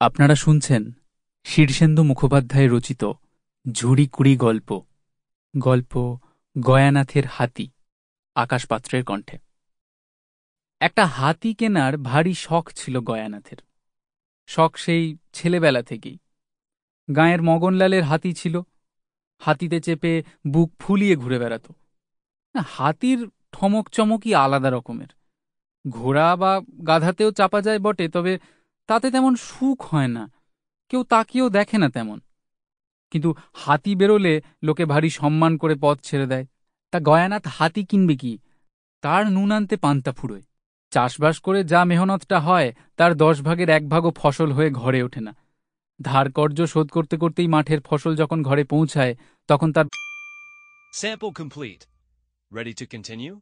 আপনারা শুনছেন শীর্ষেন্দু মুখোপাধ্যায় রচিত ঝুড়িকুড়ি গল্প গল্প গয়ানাথের হাতি। আকাশ পাত্রের কণ্ঠে। একটা হাতি কেনার ভারী শখ ছিল গয়ানাথের। শখ সেই ছেলেবেলা থেকেই। গাঁয়ের মগনলালের হাতি ছিল। হাতিতে চেপে বুক ফুলিয়ে ঘুরে বেড়াত। হাতির ঠমক চমকই আলাদা রকমের। ঘোড়া বা গাধাতেও চাপা যায় বটে, তবে তাতে তেমন সুখ হয় না, কেউ তাকিয়েও দেখে না তেমন। কিন্তু হাতি বেরোলে লোকে ভারী সম্মান করে পথ ছেড়ে দেয়। তা গয়ানাথ হাতি কিনবে কি? তার নুন আনতে পান্তা ফুরোয়। চাষবাস করে যা মেহনতটা হয় তার 10 ভাগের 1 ভাগও ফসল হয়ে ঘরে ওঠে না। ধার কর্য শোধ করতে করতেই মাঠের ফসল যখন ঘরে পৌঁছায় তখন তার Sample complete. Ready to continue?